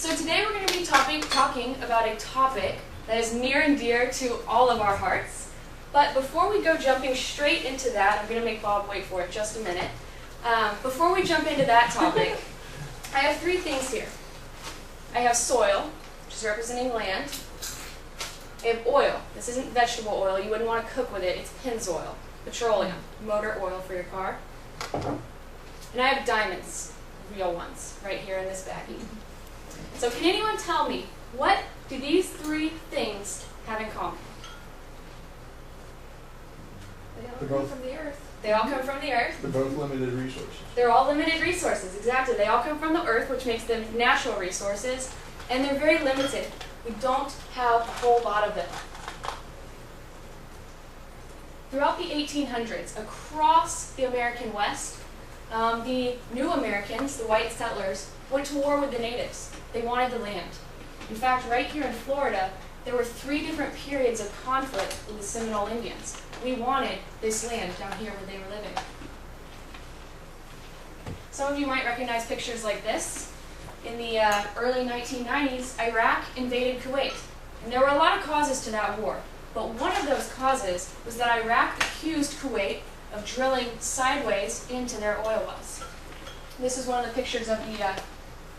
So today we're going to be talking about a topic that is near and dear to all of our hearts. But before we go jumping straight into that, I'm going to make Bob wait for it just a minute. Before we jump into that topic, I have three things here. I have soil, which is representing land. I have oil. This isn't vegetable oil. You wouldn't want to cook with it. It's Pennzoil, petroleum, motor oil for your car. And I have diamonds, real ones, right here in this baggie. So can anyone tell me, what do these three things have in common? They all come from the earth. They all come from the earth. They're both limited resources. They're all limited resources, exactly. They all come from the earth, which makes them natural resources, and they're very limited. We don't have a whole lot of them. Throughout the 1800s, across the American West, the new Americans, the white settlers, went to war with the natives. They wanted the land. In fact, right here in Florida, there were 3 different periods of conflict with the Seminole Indians. We wanted this land down here where they were living. Some of you might recognize pictures like this. In the early 1990s, Iraq invaded Kuwait. And there were a lot of causes to that war. But one of those causes was that Iraq accused Kuwait of drilling sideways into their oil wells. This is one of the pictures of the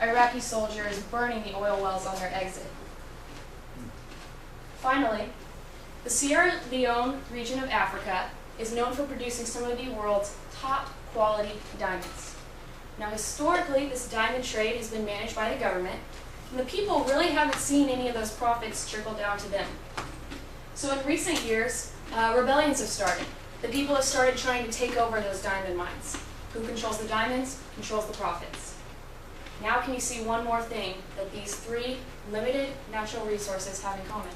Iraqi soldiers burning the oil wells on their exit. Finally, the Sierra Leone region of Africa is known for producing some of the world's top quality diamonds. Now historically, this diamond trade has been managed by the government, and the people really haven't seen any of those profits trickle down to them. So in recent years, rebellions have started. The people have started trying to take over those diamond mines. Who controls the diamonds, controls the profits. Now can you see one more thing that these 3 limited natural resources have in common?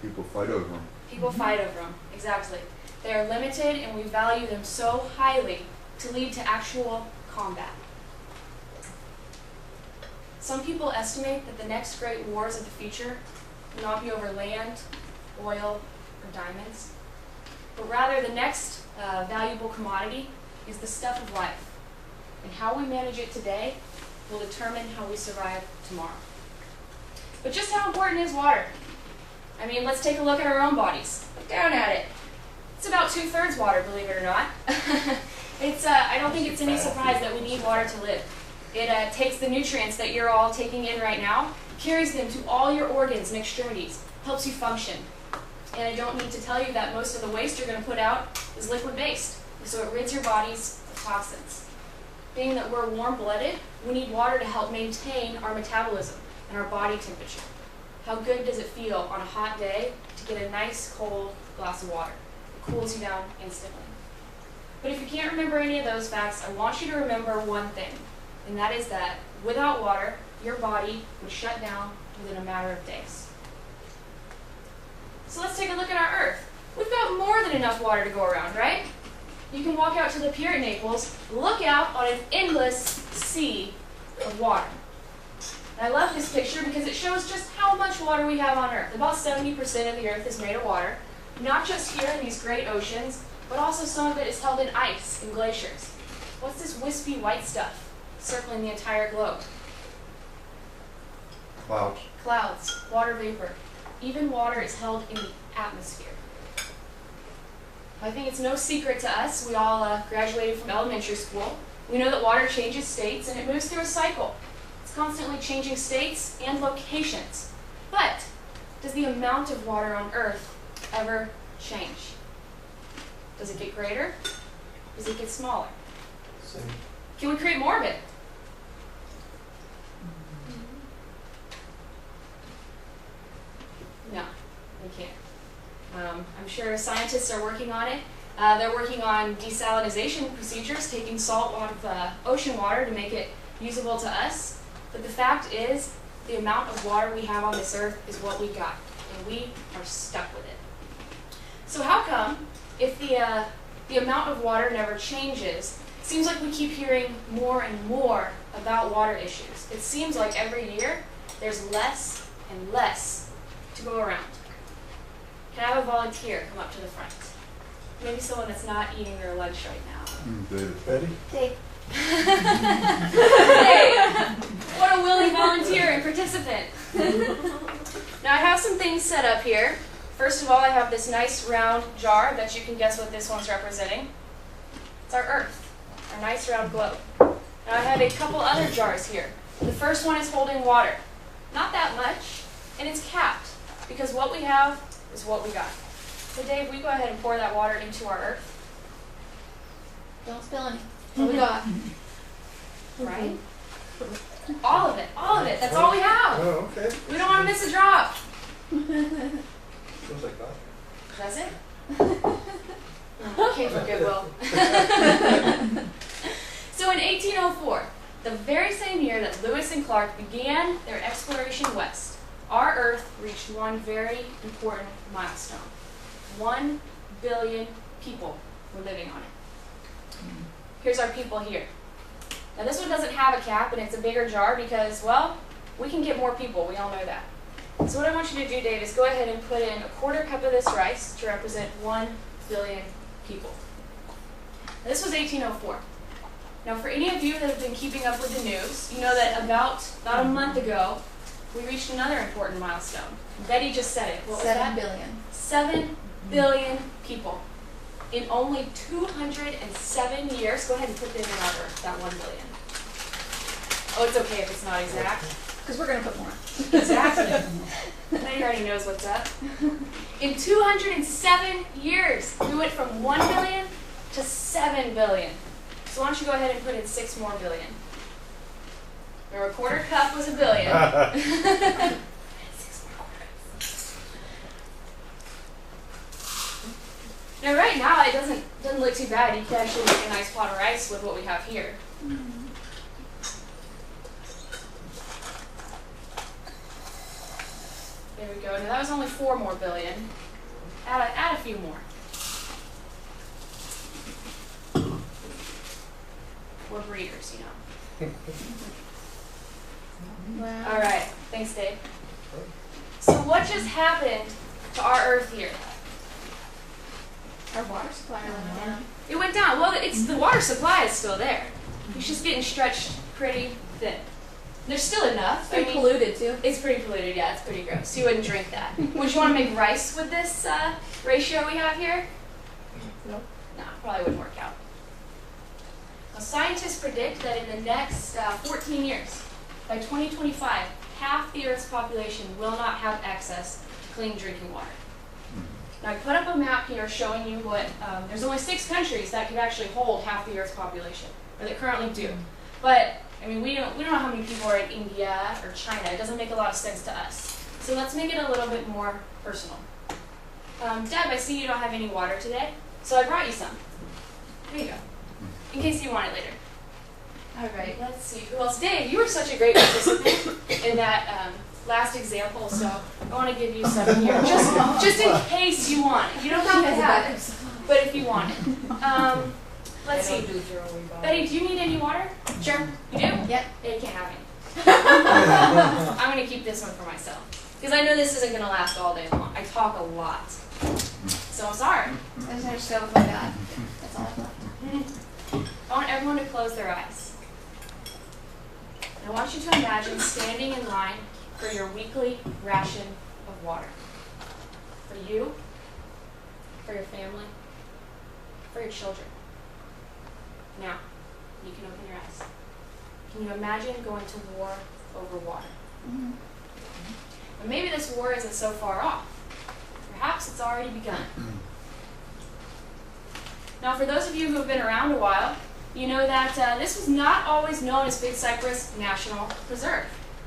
People fight over them. People fight over them, exactly. They are limited, and we value them so highly to lead to actual combat. Some people estimate that the next great wars of the future will not be over land, oil, or diamonds, but rather the next valuable commodity is the stuff of life. And how we manage it today will determine how we survive tomorrow. But just how important is water? I mean, let's take a look at our own bodies. Look down at it. It's about 2/3 water, believe it or not. I don't think it's any surprise that we need water to live. It takes the nutrients that you're all taking in right now, carries them to all your organs and extremities, helps you function. And I don't need to tell you that most of the waste you're going to put out is liquid-based, so it rids your bodies of toxins. Being that we're warm-blooded, we need water to help maintain our metabolism and our body temperature. How good does it feel on a hot day to get a nice cold glass of water? It cools you down instantly. But if you can't remember any of those facts, I want you to remember one thing, and that is that without water, your body would shut down within a matter of days. So let's take a look at our Earth. We've got more than enough water to go around, right? You can walk out to the pier at Naples, look out on an endless sea of water. And I love this picture because it shows just how much water we have on Earth. About 70% of the Earth is made of water, not just here in these great oceans, but also some of it is held in ice and glaciers. What's this wispy white stuff circling the entire globe? Clouds. Clouds, water vapor. Even water is held in the atmosphere. I think it's no secret to us. We all graduated from elementary school. We know that water changes states and it moves through a cycle. It's constantly changing states and locations. But does the amount of water on Earth ever change? Does it get greater? Does it get smaller? Same. Can we create more of it? No, we can't. I'm sure scientists are working on it. They're working on desalinization procedures, taking salt out of ocean water to make it usable to us. But the fact is, the amount of water we have on this earth is what we got, and we are stuck with it. So how come, if the amount of water never changes, it seems like we keep hearing more and more about water issues? It seems like every year there's less and less to go around. Can I have a volunteer come up to the front? Maybe someone that's not eating their lunch right now. David. Betty? Dave. Hey, what a willing volunteer and participant. Now I have some things set up here. First of all, I have this nice round jar that you can guess what this one's representing. It's our Earth, our nice round globe. Now I have a couple other jars here. The first one is holding water. Not that much, and it's capped, because what we have is what we got. So Dave, will you go ahead and pour that water into our Earth? Don't spill any. What we got? Right? All of it, that's all we have. Oh, okay. We don't want to miss a drop. Feels like that. Does it? Came from Goodwill. So in 1804, the very same year that Lewis and Clark began their exploration west, our Earth reached one very important milestone. 1 billion people were living on it. Here's our people here. Now this one doesn't have a cap and it's a bigger jar because, well, we can get more people, we all know that. So what I want you to do, Dave, is go ahead and put in a 1/4 cup of this rice to represent 1 billion people. Now, this was 1804. Now for any of you that have been keeping up with the news, you know that about a month ago, we reached another important milestone. Betty just said it. What was 7 that? billion. 7 billion people. In only 207 years, go ahead and put them in our Earth, that 1 billion. Oh, it's okay if it's not exact. Because we're going to put more. Exactly. Betty already knows what's up. In 207 years, we went from 1 billion to 7 billion. So why don't you go ahead and put in 6 more billion. Remember, a 1/4 cup was a billion. 6 more quarters. Now, right now, it doesn't look too bad. You can actually make a nice pot of rice with what we have here. There we go. Now, that was only 4 more billion. Add a few more. We're breeders, you know. Wow. All right. Thanks, Dave. So what just happened to our Earth here? Our water supply went down. It went down. Well, the water supply is still there. It's just getting stretched pretty thin. There's still enough. Pretty polluted too. It's pretty polluted, yeah. It's pretty gross. You wouldn't drink that. Would you want to make rice with this ratio we have here? Nope. No, probably wouldn't work out. Now, scientists predict that in the next 14 years, by 2025, half the Earth's population will not have access to clean drinking water. Now, I put up a map here showing you what, there's only 6 countries that could actually hold half the Earth's population, or that currently do. But, I mean, we don't know how many people are in India or China. It doesn't make a lot of sense to us. So let's make it a little bit more personal. Deb, I see you don't have any water today, so I brought you some. There you go, in case you want it later. All right, let's see. Who else? Dave, you were such a great participant in that last example, so I want to give you some here, just in case you want it. You don't have to have it, but if you want it. Let's see. Betty, do you need any water? Sure. You do? Yep. Yeah, you can't have any. I'm going to keep this one for myself, because I know this isn't going to last all day long. I talk a lot, so I'm sorry. I just understand with my dad. That's all I've left. I want everyone to close their eyes. I want you to imagine standing in line for your weekly ration of water. For you, for your family, for your children. Now, you can open your eyes. Can you imagine going to war over water? Mm-hmm. And maybe this war isn't so far off. Perhaps it's already begun. Now, for those of you who have been around a while, you know that this was not always known as Big Cypress National Preserve.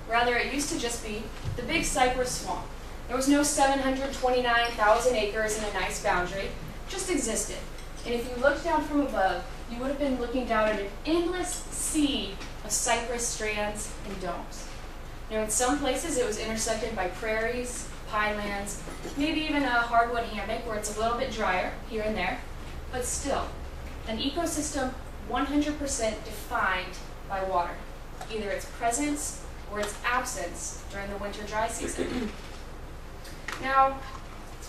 Rather, it used to just be the Big Cypress Swamp. There was no 729,000 acres and a nice boundary. It just existed. And if you looked down from above, you would have been looking down at an endless sea of cypress strands and domes. Now, in some places, it was intersected by prairies, pinelands, maybe even a hardwood hammock where it's a little bit drier here and there. But still, an ecosystem 100% defined by water, either its presence or its absence during the winter dry season. Now,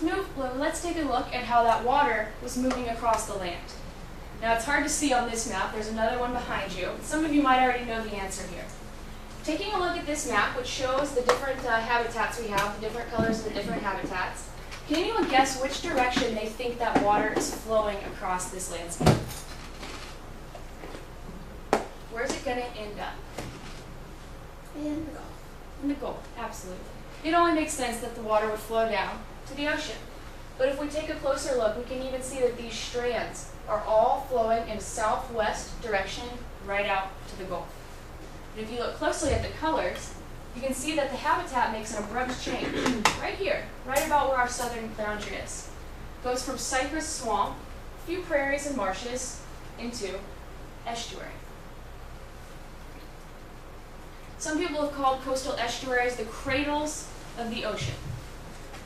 let's take a look at how that water was moving across the land. Now it's hard to see on this map, there's another one behind you. Some of you might already know the answer here. Taking a look at this map, which shows the different habitats we have, the different colors of the different habitats, can anyone guess which direction they think that water is flowing across this landscape? Where's it going to end up? In the Gulf. In the Gulf, absolutely. It only makes sense that the water would flow down to the ocean. But if we take a closer look, we can even see that these strands are all flowing in a southwest direction right out to the Gulf. And if you look closely at the colors, you can see that the habitat makes an abrupt change right here, right about where our southern boundary is. It goes from cypress swamp, a few prairies and marshes, into estuary. Some people have called coastal estuaries the cradles of the ocean.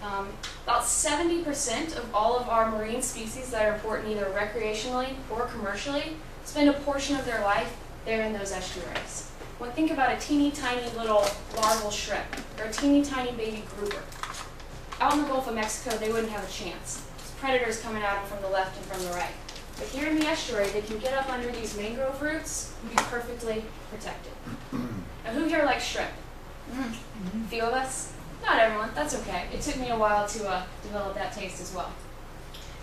About 70% of all of our marine species that are important either recreationally or commercially spend a portion of their life there in those estuaries. When think about a teeny tiny little larval shrimp or a teeny tiny baby grouper. Out in the Gulf of Mexico, they wouldn't have a chance. There's predators coming at them from the left and from the right. But here in the estuary, they can get up under these mangrove roots and be perfectly protected. Now, who here likes shrimp? A few of us? Not everyone, that's okay. It took me a while to develop that taste as well.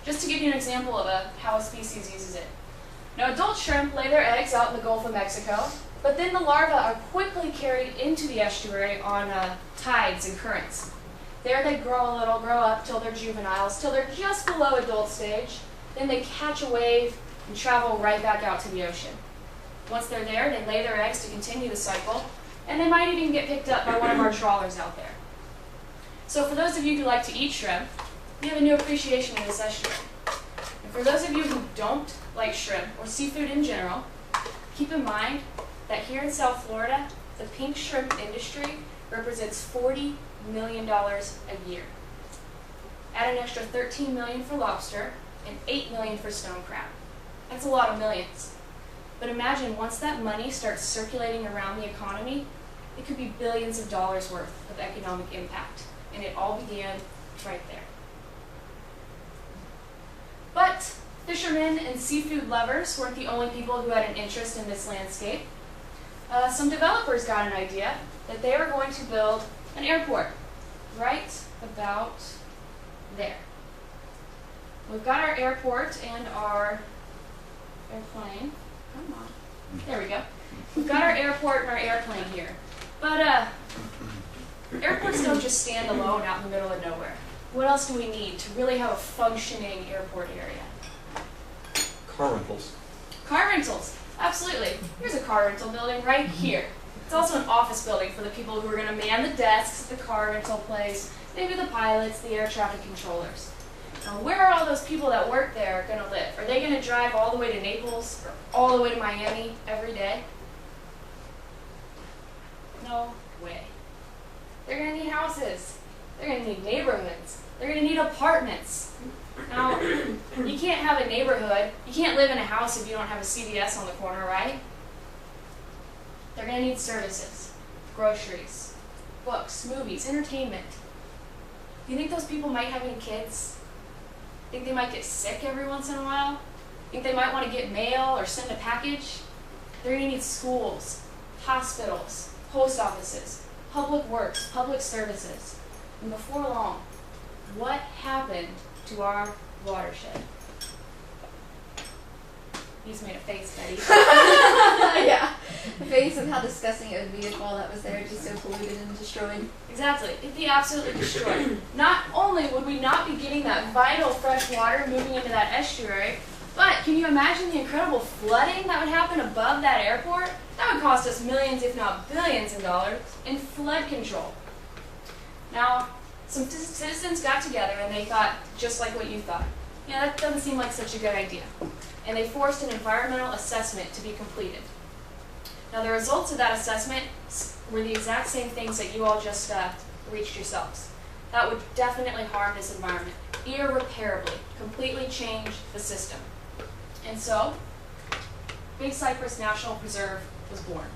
Just to give you an example of how a species uses it. Now, adult shrimp lay their eggs out in the Gulf of Mexico, but then the larvae are quickly carried into the estuary on tides and currents. There they grow a little, grow up till they're juveniles, till they're just below adult stage. Then they catch a wave and travel right back out to the ocean. Once they're there, they lay their eggs to continue the cycle, and they might even get picked up by one of our trawlers out there. So for those of you who like to eat shrimp, you have a new appreciation of this estuary. And for those of you who don't like shrimp or seafood in general, keep in mind that here in South Florida, the pink shrimp industry represents $40 million a year. Add an extra $13 million for lobster and $8 million for stone crab. That's a lot of millions. But imagine once that money starts circulating around the economy, it could be billions of dollars worth of economic impact. And it all began right there. But fishermen and seafood lovers weren't the only people who had an interest in this landscape. Some developers got an idea that they were going to build an airport right about there. We've got our airport and our airplane. Come on. There we go. We've got our airport and our airplane here. But airports don't just stand alone out in the middle of nowhere. What else do we need to really have a functioning airport area? Car rentals. Car rentals, absolutely. Here's a car rental building right here. It's also an office building for the people who are going to man the desks at the car rental place, maybe the pilots, the air traffic controllers. Now, where are all those people that work there going to live? Are they going to drive all the way to Naples or all the way to Miami every day? No way. They're going to need houses. They're going to need neighborhoods. They're going to need apartments. Now, you can't have a neighborhood. You can't live in a house if you don't have a CVS on the corner, right? They're going to need services, groceries, books, movies, entertainment. Do you think those people might have any kids? Think they might get sick every once in a while? Think they might want to get mail or send a package? They're going to need schools, hospitals, post offices, public works, public services. And before long, what happened to our watershed? You just made a face, Betty. Yeah. The face of how disgusting it would be if all that was there just so polluted and destroyed. Exactly. It'd be absolutely destroyed. Not only would we not be getting that vital fresh water moving into that estuary, but can you imagine the incredible flooding that would happen above that airport? That would cost us millions, if not billions of dollars in flood control. Now, some citizens got together and they thought, just like what you thought, yeah, that doesn't seem like such a good idea. And they forced an environmental assessment to be completed. Now, the results of that assessment were the exact same things that you all just reached yourselves. That would definitely harm this environment, irreparably, completely change the system. And so, Big Cypress National Preserve was born.